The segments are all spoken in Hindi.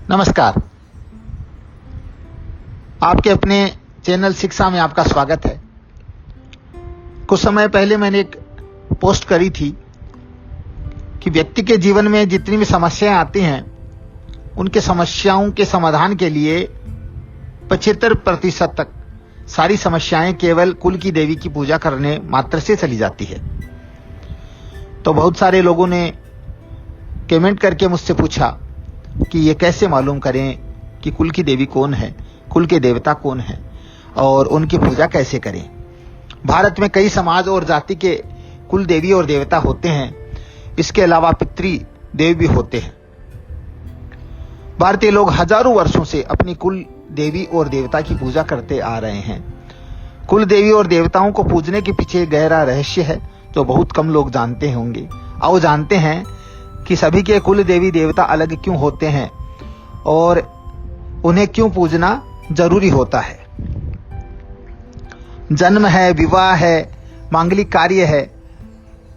नमस्कार। आपके अपने चैनल शिक्षा में आपका स्वागत है। कुछ समय पहले मैंने एक पोस्ट करी थी कि व्यक्ति के जीवन में जितनी भी समस्याएं आती हैं उनके समस्याओं के समाधान के लिए 75% तक सारी समस्याएं केवल कुल की देवी की पूजा करने मात्र से चली जाती है। तो बहुत सारे लोगों ने कमेंट करके मुझसे पूछा कि ये कैसे मालूम करें कि कुल की देवी कौन है, कुल के देवता कौन है और उनकी पूजा कैसे करें। भारत में कई समाज और जाति के कुल देवी और देवता होते हैं। इसके अलावा पितृ देव भी होते हैं। भारतीय लोग हजारों वर्षों से अपनी कुल देवी और देवता की पूजा करते आ रहे हैं। कुल देवी और देवताओं को पूजने के पीछे गहरा रहस्य है जो बहुत कम लोग जानते होंगे। आओ जानते हैं कि सभी के कुल देवी देवता अलग क्यों होते हैं और उन्हें क्यों पूजना जरूरी होता है। जन्म है, विवाह है, मांगलिक कार्य है,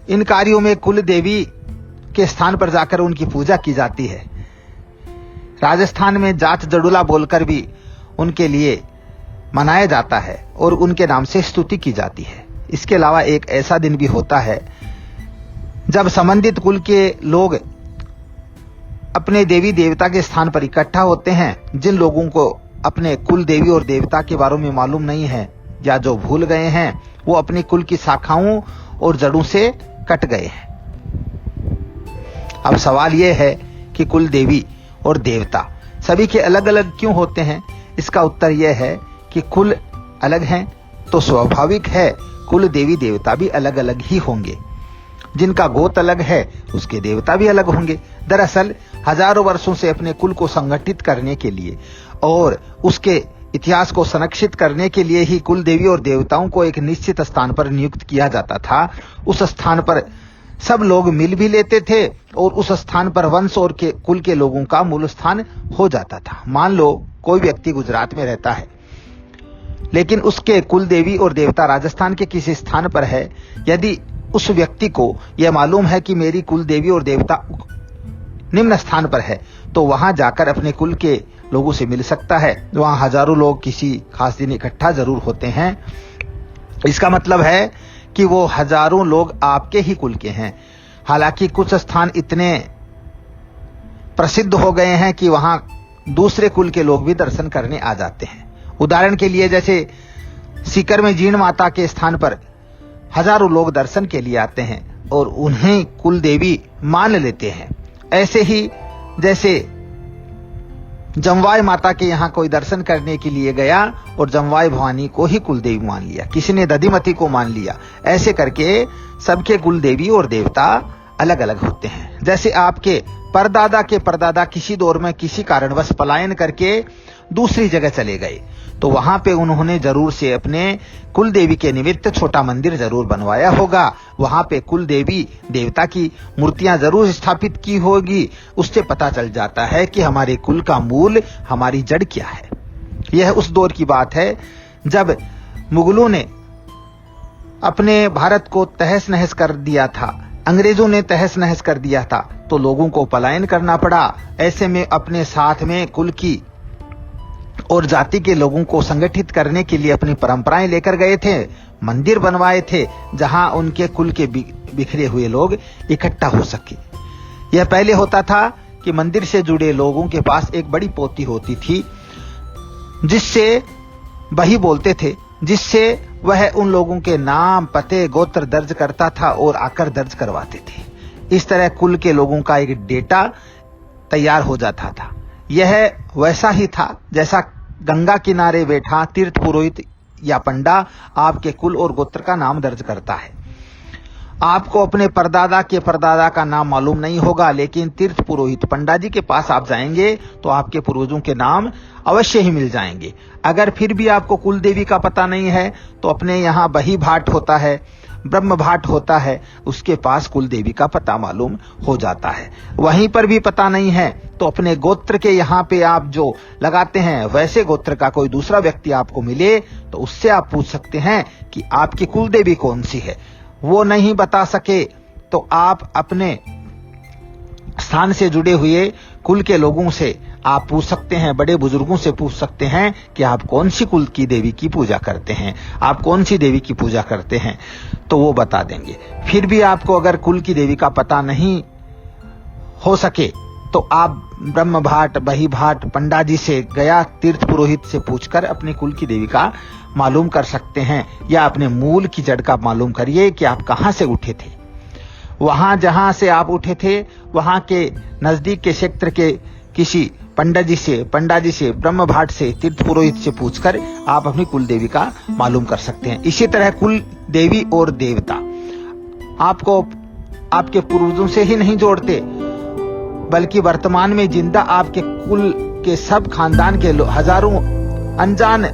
इन कार्यों में कुल देवी के स्थान पर जाकर उनकी पूजा की जाती है। राजस्थान में जात जड़ुला बोलकर भी उनके लिए मनाया जाता है और उनके नाम से स्तुति की जाती है। इसके अलावा एक ऐसा दिन भी होता है जब संबंधित कुल के लोग अपने देवी देवता के स्थान पर इकट्ठा होते हैं। जिन लोगों को अपने कुल देवी और देवता के बारे में मालूम नहीं है या जो भूल गए हैं वो अपनी कुल की शाखाओं और जड़ों से कट गए हैं। अब सवाल यह है कि कुल देवी और देवता सभी के अलग अलग क्यों होते हैं। इसका उत्तर यह है कि कुल अलग हैं तो स्वाभाविक है कुल देवी देवता भी अलग अलग ही होंगे। जिनका गोत्र अलग है उसके देवता भी अलग होंगे। दरअसल हजारों वर्षों से अपने कुल को संगठित करने के लिए और उसके इतिहास को संरक्षित करने के लिए ही कुल देवी और देवताओं को एक निश्चित स्थान पर नियुक्त किया जाता था। उस स्थान पर सब लोग मिल भी लेते थे और उस स्थान पर वंश और कुल के लोगों का मूल स्थान हो जाता था। मान लो कोई व्यक्ति गुजरात में रहता है लेकिन उसके कुल देवी और देवता राजस्थान के किसी स्थान पर है। यदि उस व्यक्ति को यह मालूम है कि मेरी कुल देवी और देवता निम्न स्थान पर है तो वहां जाकर अपने कुल के लोगों से मिल सकता है। वहां हजारों लोग किसी खास दिन इकट्ठा जरूर होते हैं। इसका मतलब है कि वो हजारों लोग आपके ही कुल के हैं। हालांकि कुछ स्थान इतने प्रसिद्ध हो गए हैं कि वहां दूसरे कुल के लोग भी दर्शन करने आ जाते हैं। उदाहरण के लिए जैसे सीकर में जीण माता के स्थान पर हजारों लोग दर्शन के लिए आते हैं और उन्हें कुल देवी मान लेते हैं। ऐसे ही जैसे जमवाई माता के यहाँ कोई दर्शन करने के लिए गया और जमवाई भवानी को ही कुल देवी मान लिया, किसी ने दधिमती को मान लिया। ऐसे करके सबके कुल देवी और देवता अलग अलग होते हैं। जैसे आपके परदादा के परदादा किसी दौर में किसी कारणवश पलायन करके दूसरी जगह चले गए तो वहां पे उन्होंने जरूर से अपने कुल देवी के निमित्त छोटा मंदिर जरूर बनवाया होगा। वहां पे कुल देवी देवता की मूर्तियां जरूर स्थापित की होगी। उससे पता चल जाता है कि हमारे कुल का मूल, हमारी जड़ क्या है। यह उस दौर की बात है जब मुगलों ने अपने भारत को तहस नहस कर दिया था, अंग्रेजों ने तहस नहस कर दिया था तो लोगों को पलायन करना पड़ा। ऐसे में अपने साथ में कुल की और जाति के लोगों को संगठित करने के लिए अपनी परंपराएं लेकर गए थे, मंदिर बनवाए थे जहां उनके कुल के बिखरे हुए लोग इकट्ठा हो सके। यह पहले होता था कि मंदिर से जुड़े लोगों के पास एक बड़ी पोथी होती थी जिससे बही बोलते थे, जिससे वह उन लोगों के नाम, पते, गोत्र दर्ज करता था और आकर दर्ज करवाते थे। इस तरह कुल के लोगों का एक डेटा तैयार हो जाता था। यह वैसा ही था जैसा गंगा किनारे बैठा तीर्थ पुरोहित या पंडा आपके कुल और गोत्र का नाम दर्ज करता है। आपको अपने परदादा के परदादा का नाम मालूम नहीं होगा लेकिन तीर्थ पुरोहित पंडा जी के पास आप जाएंगे तो आपके पूर्वजों के नाम अवश्य ही मिल जाएंगे। अगर फिर भी आपको कुल देवी का पता नहीं है तो अपने यहाँ बही भाट होता है, ब्रह्म भाट होता है, उसके पास कुल देवी का पता मालूम हो जाता है। वहीं पर भी पता नहीं है तो अपने गोत्र के यहाँ पे आप जो लगाते हैं वैसे गोत्र का कोई दूसरा व्यक्ति आपको मिले तो उससे आप पूछ सकते हैं कि आपकी कुल देवी कौन सी है। वो नहीं बता सके तो आप अपने स्थान से जुड़े हुए कुल के लोगों से आप पूछ सकते हैं, बड़े बुजुर्गों से पूछ सकते हैं कि आप कौन सी कुल की देवी की पूजा करते हैं, आप कौन सी देवी की पूजा करते हैं, तो वो बता देंगे। फिर भी आपको अगर कुल की देवी का पता नहीं हो सके तो आप ब्रह्म भाट, बही भाट, पंडा जी से, गया तीर्थ पुरोहित से पूछकर अपने कुल की देवी का मालूम कर सकते हैं, या अपने मूल की जड़ का मालूम करिए कि आप कहां से उठे थे। वहां जहां से आप उठे थे वहां के नजदीक के क्षेत्र के किसी पंडा जी से, ब्रह्म भाट से, तीर्थ पुरोहित से पूछकर आप अपनी कुल देवी का मालूम कर सकते हैं। इसी तरह कुल देवी और देवता आपको आपके पूर्वजों से ही नहीं जोड़ते, बल्कि वर्तमान में जिंदा आपके कुल के सब खानदान के हजारों अनजान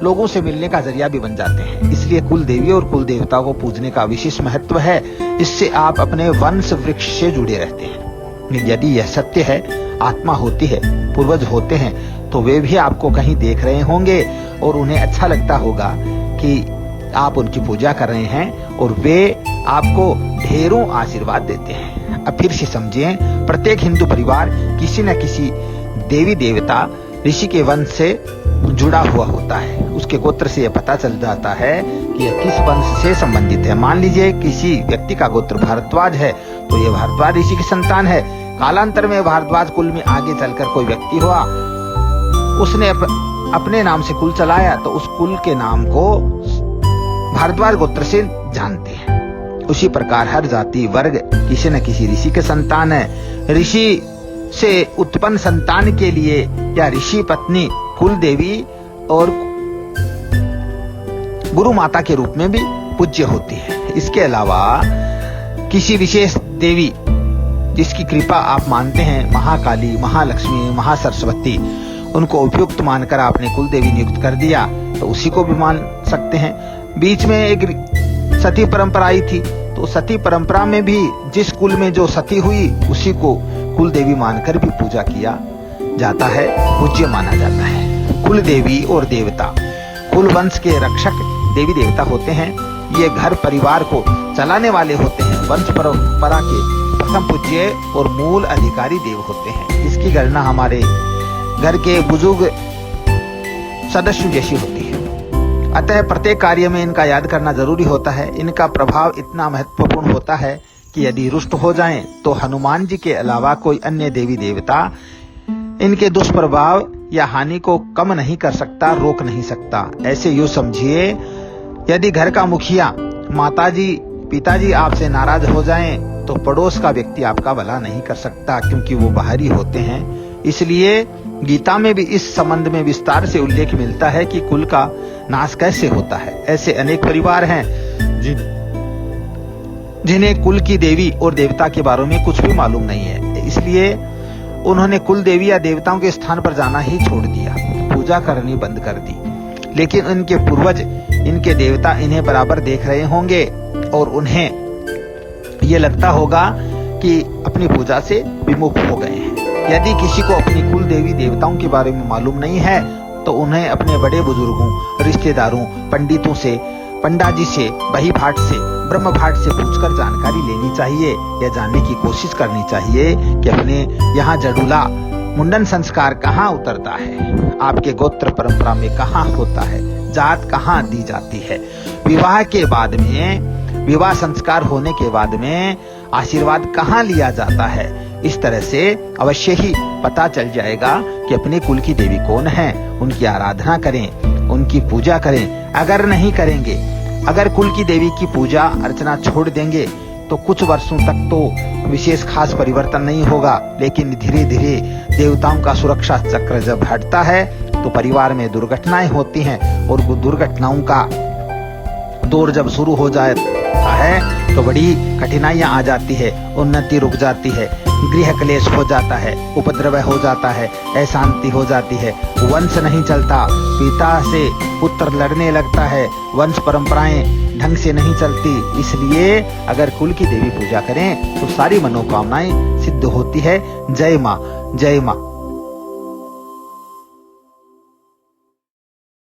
लोगों से मिलने का जरिया भी बन जाते हैं। इसलिए कुल देवी और कुल देवता को पूजने का विशेष महत्व है। इससे आप अपने वंश वृक्ष से जुड़े रहते हैं। यदि यह सत्य है, आत्मा होती है, पूर्वज होते हैं, तो वे भी आपको कहीं देख रहे होंगे और उन्हें अच्छा लगता होगा कि आप उनकी पूजा कर रहे हैं और वे आपको ढेरों आशीर्वाद देते हैं। अब फिर से समझिए, प्रत्येक हिंदू परिवार किसी न किसी देवी देवता ऋषि के वंश से जुड़ा हुआ होता है। उसके गोत्र से यह पता चल जाता है कि यह किस वंश से संबंधित है। मान लीजिए किसी व्यक्ति का गोत्र भारद्वाज है तो यह भारद्वाज ऋषि की संतान है। कालांतर में भारद्वाज कुल में आगे चलकर कोई व्यक्ति हुआ, उसने अपने नाम से कुल चलाया तो उस कुल के नाम को भारद्वाज गोत्र से जानते हैं। उसी प्रकार हर जाति वर्ग किसी न किसी ऋषि के संतान है। ऋषि से उत्पन्न संतान के लिए या ऋषि पत्नी कुल देवी और गुरु माता के रूप में भी पूज्य होती है। इसके अलावा किसी विशेष देवी जिसकी कृपा आप मानते हैं, महाकाली, महालक्ष्मी, महासरस्वती, उनको उपयुक्त मानकर आपने कुल देवी नियुक्त कर दिया तो उसी को भी मान सकते हैं। बीच में एक सती परंपरा आई थी, तो सती परंपरा में भी जिस कुल में जो सती हुई उसी को कुल देवी मानकर भी पूजा किया जाता है, पूज्य माना जाता है। कुल देवी और देवता कुल वंश के रक्षक देवी देवता होते हैं। ये घर परिवार को चलाने वाले होते हैं। वंश परंपरा के प्रथम पूज्य और मूल अधिकारी देव होते हैं। इसकी गणना हमारे घर के बुजुर्ग सदस्यों जैसी होती है। अतः प्रत्येक कार्य में इनका याद करना जरूरी होता है। इनका प्रभाव इतना महत्वपूर्ण होता है कि यदि रुष्ट हो जाएं तो हनुमान जी के अलावा कोई अन्य देवी देवता इनके दुष्प्रभाव या हानि को कम नहीं कर सकता, रोक नहीं सकता। ऐसे यूं समझिए, यदि घर का मुखिया, माताजी, पिताजी आपसे नाराज हो जाएं तो पड़ोस का व्यक्ति आपका भला नहीं कर सकता, क्योंकि वो बाहरी होते हैं। इसलिए गीता में भी इस संबंध में विस्तार से उल्लेख मिलता है कि कुल का नाश कैसे होता है। ऐसे अनेक परिवार हैं जिन्हें कुल की देवी और देवता के बारे में कुछ भी मालूम नहीं है, इसलिए उन्होंने कुल देवी या देवताओं के स्थान पर जाना ही छोड़ दिया, पूजा करनी बंद कर दी। लेकिन इनके पूर्वज, इनके देवता इन्हें बराबर देख रहे होंगे और उन्हें यह लगता होगा कि अपनी पूजा से विमुख हो गए हैं। यदि किसी को अपनी कुल देवी देवताओं के बारे में मालूम नहीं है तो उन्हें अपने बड़े बुजुर्गों, रिश्तेदारों, पंडितों से, पंडा जी से, बही भाट से, ब्रह्म भाट से पूछकर जानकारी लेनी चाहिए या जानने की कोशिश करनी चाहिए कि अपने यहाँ जड़ूला मुंडन संस्कार कहाँ उतरता है, आपके गोत्र परंपरा में कहाँ होता है, जात कहाँ दी जाती है। विवाह के बाद में, विवाह संस्कार होने के बाद में आशीर्वाद कहाँ लिया जाता है। इस तरह से अवश्य ही पता चल जाएगा कि अपने कुल की देवी कौन है। उनकी आराधना करें, उनकी पूजा करें। अगर नहीं करेंगे, अगर कुल की देवी की पूजा अर्चना छोड़ देंगे तो कुछ वर्षों तक तो विशेष खास परिवर्तन नहीं होगा, लेकिन धीरे धीरे देवताओं का सुरक्षा चक्र जब हटता है तो परिवार में दुर्घटनाएं होती हैं और दुर्घटनाओं का दौर जब शुरू हो जाता है तो बड़ी कठिनाइयां आ जाती है, उन्नति रुक जाती है, गृह क्लेश हो जाता है, उपद्रव हो जाता है, अशांति हो जाती है, वंश नहीं चलता, पिता से पुत्र लड़ने लगता है, वंश परंपराएं ढंग से नहीं चलती। इसलिए अगर कुल की देवी पूजा करें तो सारी मनोकामनाएं सिद्ध होती है। जय मां, जय मां।